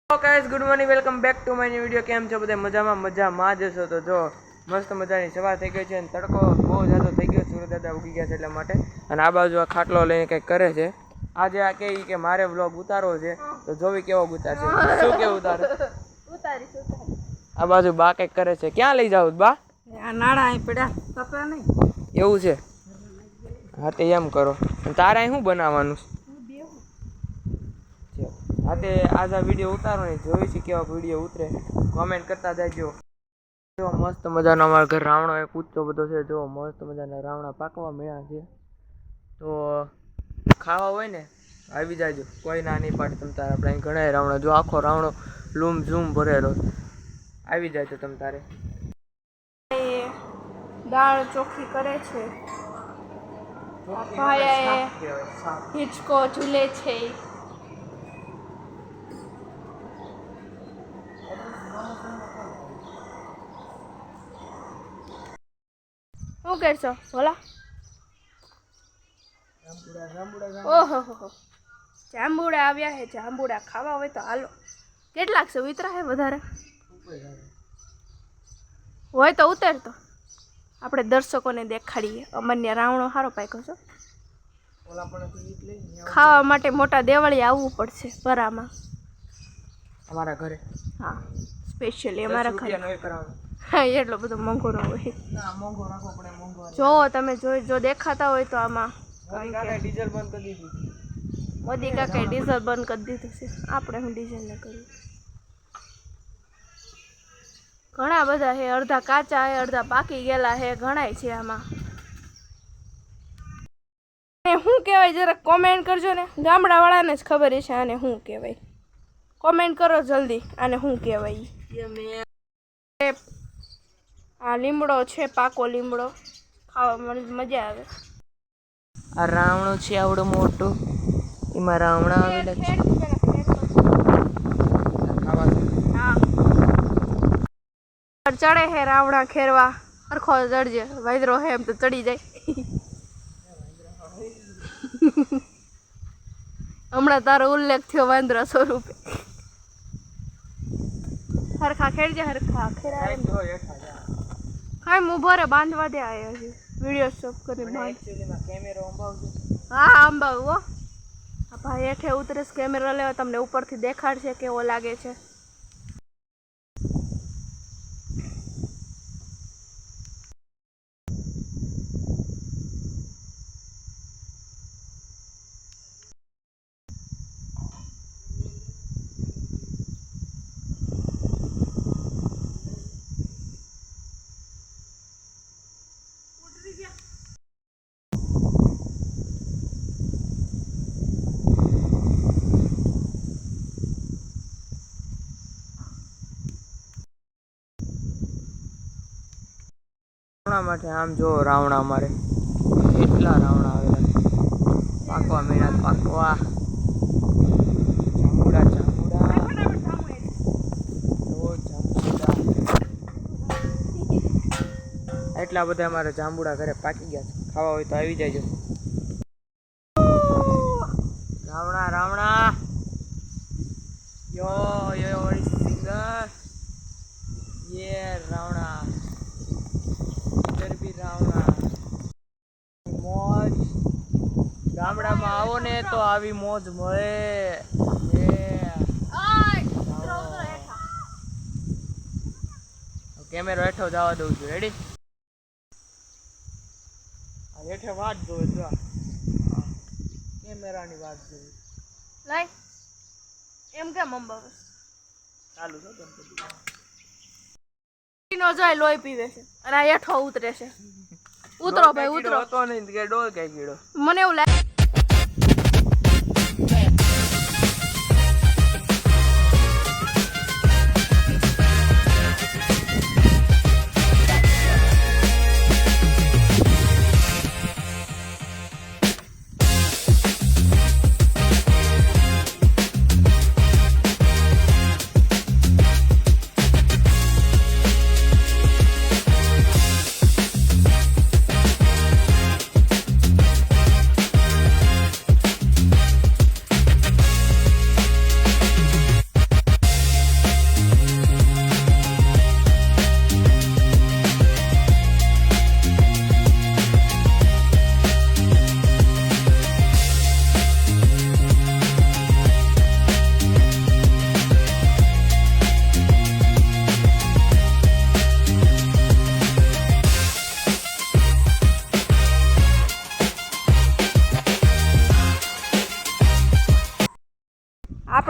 Hello guys, good morning, welcome back to my new video. કેમ છો બધા? મજામાં જ હશો. તો જો મસ્ત મજાની સવાર થઈ ગઈ છે અને તડકો બહુ જાજો થઈ ગયો. સૂરજ દાદા ઉગી ગયા છે એટલા માટે. અને આ બાજુ આ ખાટલો લઈને કંઈક કરે છે. આજે આ કે મારે વ્લોગ ઉતારવો છે, તો જોવી કેવો ઉતારશે. શું કેવું ઉતારે? ઉતારી. આ બાજુ બા કંઈક કરે છે. ક્યાં લઈ જાવ બા? આ નાડા અહીં પડ્યા કપડા નહીં. એવું છે? હા તે એમ કરો. તારે અહીં શું બનાવવાનું? હા તે આજ આ વિડીયો ઉતારવાની જોઈ છે કેવા વિડીયો ઉતરે, કોમેન્ટ કરતા જાયજો. જો મસ્ત મજાનો અમારા ઘર રાવણો એક ઊંચો બધો છે. જો મસ્ત મજાના રાવણા પાકવા મળ્યા છે. તો ખાવા હોય ને આવી જાયજો, કોઈ ના નહીં પાડે. તમ તારે આપણે અહીં ઘણા રાવણા, જો આખો રાવણો લૂમ ઝૂમ ભરેલો. આવી જાય તો તમ તારે. દાળ ચોખ્ખી કરે છે. ભાઈ હિચકો ઝૂલે છે. શું કરશો ભોલા? ઓહો, જાંબુડા આવ્યા હે. જાંબુડા ખાવા હોય તો હાલો. કેટલાક છે? વિતરા હે વધારે હોય તો ઉતરતો આપણે દર્શકોને દેખાડીએ. અમન્ય રાવણો સારો પાક્યો છો. ખાવા માટે મોટા દેવળીએ આવવું પડશે પરામાં અમારા ઘરે. હા, સ્પેશિયલી અમારા ઘરે. હા, એટલો બધો મોંઘો ન હોય. જો તમે જો દેખાતા હોય તો આમાં ડીઝલ બંધ કરી દીધું. મોદી કાકાએ ડીઝલ બંધ કરી દીધું છે. આપણે હું ડીઝલ ને કર્યું. ઘણા બધા હે, અડધા કાચા હે, અડધા પાકી ગયેલા હે, ઘણાય છે આમાં. શું કહેવાય જરાક કોમેન્ટ કરજો ને. ગામડાવાળાને જ ખબર છે આને શું કહેવાય. કોમેન્ટ કરો જલ્દી, આને શું કહેવાય. આ લીમડો છે, પાકો લીમડો, ખાવામાં મજા આવે. આ રાવણો છે આવડો મોટો, એમાં રાવણા આવેલા છે. ચડે હે રાવણા ખેરવા, સરખો ચડજે. વાયદરો હે એમ તો ચડી જાય. હમણાં તારો ઉલ્લેખ થયો વાંદરા સ્વરૂપે. હરખા ખેડજે, હરખા ખેરા. કાંઈ ઊભો રે, બાંધવા દે. આવ્યો છે વિડીયો સ્ટોપ કરી. કેમેરો અંબાવજો. હા, અંબાવું હો. આ ભાઈ હેઠે ઉતરે કેમેરો લેવા, તમને ઉપરથી દેખાડશે કેવો લાગે છે. રાવણા માટે આમ જો રાવણા અમારે કેટલા રાવણા આવેલા. પાકવા મેળા પાકવા. એટલા બધા અમારે જાંબુડા ઘરે પાકી ગયા છે. ખાવા હોય તો આવી જાયજો. રાવણા રાવણા યો સિંગર યે રાવણા રાવણા મોજ. ગામડામાં આવો ને તો આવી મોજ મળે. કેમેરો હેઠો જવા દઉં છું. રેડી? હેઠે વાત જોવે. જો કેમેરાની વાત જોવે. લાય એમ કેમ અંબાવે? ચાલુ છે ગણપતિ નો જાય લોહી પીવે છે અને આ હેઠો ઉતરે છે. ઉતરો ભાઈ, ઉતરો. હતો નહીં કે ડોલ કઈ ગીડો. મને એવું લાગે.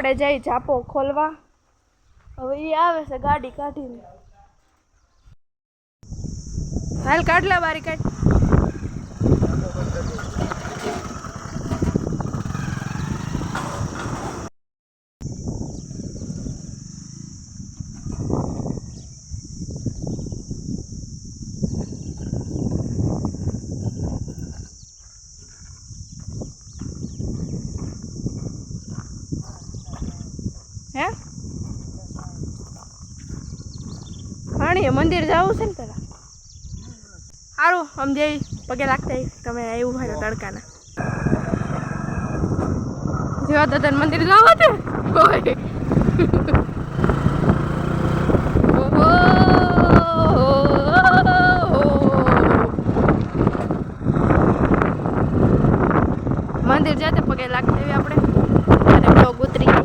આપણે જઈ ઝાપો ખોલવા. હવે એ આવે છે ગાડી કાઢીને. હાલ કાઢલા બારી કાઢ. હે પાણી મંદિર જવું છે ને પેલા સારું સમજે પગે લાગતા તમે એવું હોય તડકાના જેવા તો તને મંદિર જવા છે મંદિર જતે પગે લાગતા એવી આપણે અને બ્લોગ ઉતરી ગઈ.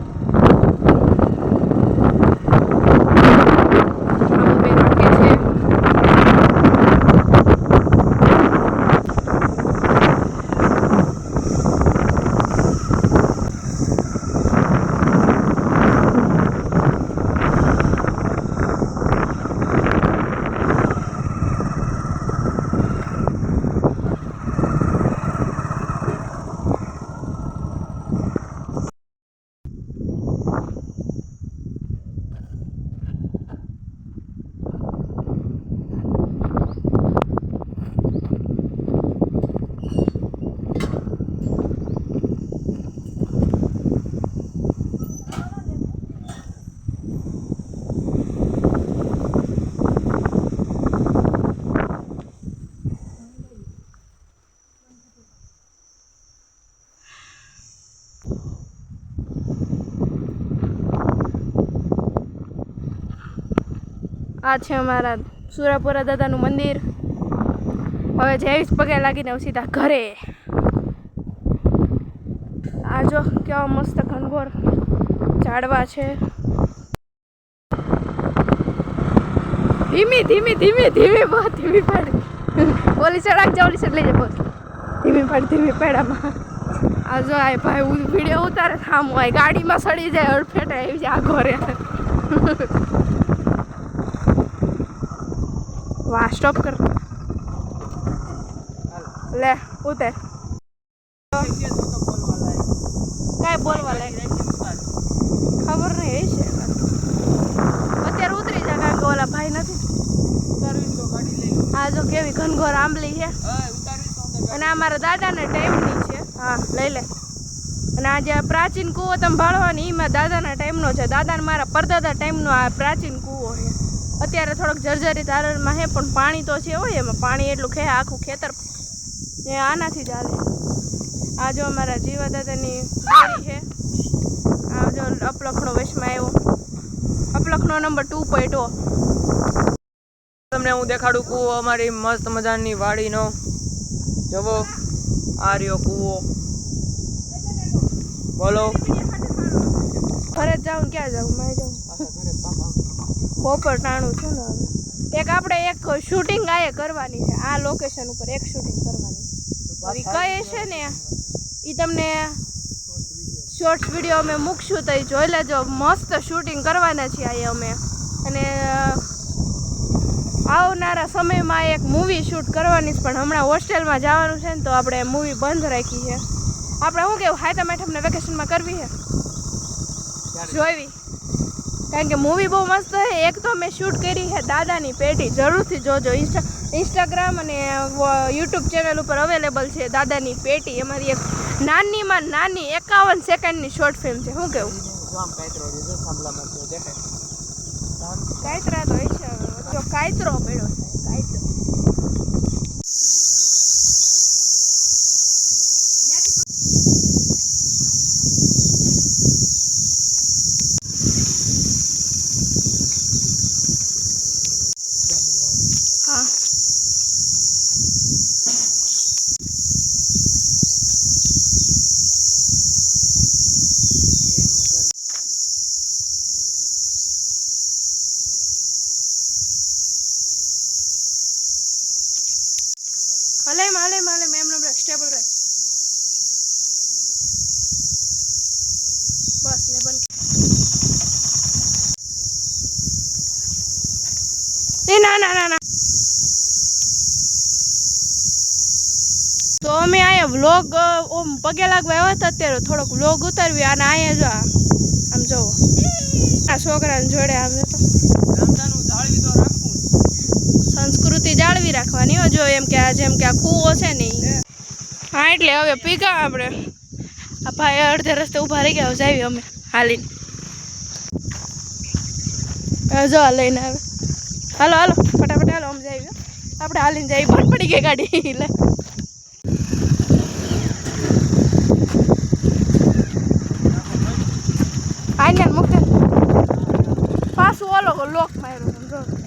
આ છે અમારા સુરાપુરા દાદાનું મંદિર. હવે જઈશ પગે લાગીને સીધા ઘરે. આ જો કેવા મસ્ત ઘનઘોર ઝાડવા છે. ધીમી ધીમી ધીમી ધીમી બહુ ધીમી પાડી ઓલી સડક જા ઓલી સડ લઈ જા બસ ધીમી પેડામાં. આ જો આ ભાઈ વિડીયો ઉતારે થામ હોય ગાડીમાં સડી જાય અડફેટ આવી જાય આ ઘરે. વાહ સ્ટોપ કર લે ઉતર કાંઈ બોલવા લાગે ખબર નહીં એ છે અત્યારે ઉતરી જા કારણ કે ઓલા ભાઈ નથી. આ જો કેવી ઘનઘોર આંબલી છે અને આ મારા દાદાના ટાઈમની છે. હા લઈ લે. અને આ જે પ્રાચીન કૂવો તમે ભાળવાની એ મારા દાદાના ટાઈમનો છે. દાદાને મારા પરદાદા ટાઈમનો આ પ્રાચીન કૂવો છે. અત્યારે થોડોક જર્જરિત હાલતમાં છે પણ પાણી તો છે હોય એમાં પાણી એટલું ખે આખું ખેતર એ આનાથી જ હાલે. આ જો અમારા જીવા દાદાની ડેરી છે. આ જો અપલખનો વચમાં આવ્યો અપલખનો નંબર 2.0. તમને હું દેખાડું કૂવો અમારી મસ્ત મજાની વાડીનો. જવો આ રહ્યો કૂવો. બોલો ઘરે જ જાઉં ક્યાં જાઉં મારે જાઉં બપોર ટાણું છું ને. હવે એક આપણે એક શૂટિંગ આયે કરવાની છે આ લોકેશન ઉપર એક શૂટિંગ કરવાની હવે કઈ છે ને એ તમને શોર્ટ્સ વિડીયો અમે મૂકશું તો એ જોઈ લેજો. મસ્ત શૂટિંગ કરવાના છીએ અહીંયા અમે. અને આવનારા સમયમાં એક મૂવી શૂટ કરવાની છે પણ હમણાં હોસ્ટેલમાં જવાનું છે ને તો આપણે મૂવી બંધ રાખી છે. આપણે શું કેવું હાયતા મેઠમને વેકેશનમાં કરવી છે જોઈવી કારણ કે મૂવી બહુ મસ્ત છે. એક તો મેં શૂટ કરી છે દાદાની પેટી જરૂરથી જોજો. ઇન્સ્ટાગ્રામ અને યુટ્યુબ ચેનલ ઉપર અવેલેબલ છે દાદાની પેટી. અમારી એક નાનીમાં નાની 51 સેકન્ડની શોર્ટ ફિલ્મ છે. શું કેવું કાયતરા તો હોય છે જો કાયતરો પડ્યો છે કાયતરો. હા હાલે એમને સ્ટેબલ રાખ બસ ને બંધ. ના ના ના તો અમે અહીંયા વ્લોગ ઓમ પગે લાગવા આવ્યા હતા અત્યારે થોડોક વ્લોગ ઉતારવી અને અહીંયા જો આમ જોવો આ છોકરાને જોડે આવે તો સંસ્કૃતિ જાળવી રાખવાની હો જો એમ કે આ જેમ કે આ કૂવો છે ને હા એટલે હવે પીગા આપણે આ ભાઈ અડધે રસ્તે ઊભા રહી ગયા જાવી અમે હાલીને જો લઈને આવે હાલો હાલો ફટાફટ હાલો અમે જઈએ આપણે હાલીને જઈએ બંધ પડી ગઈ ગાડી લે આઈને મૂકે પાછું ઓલો લોક માર્યો સમજો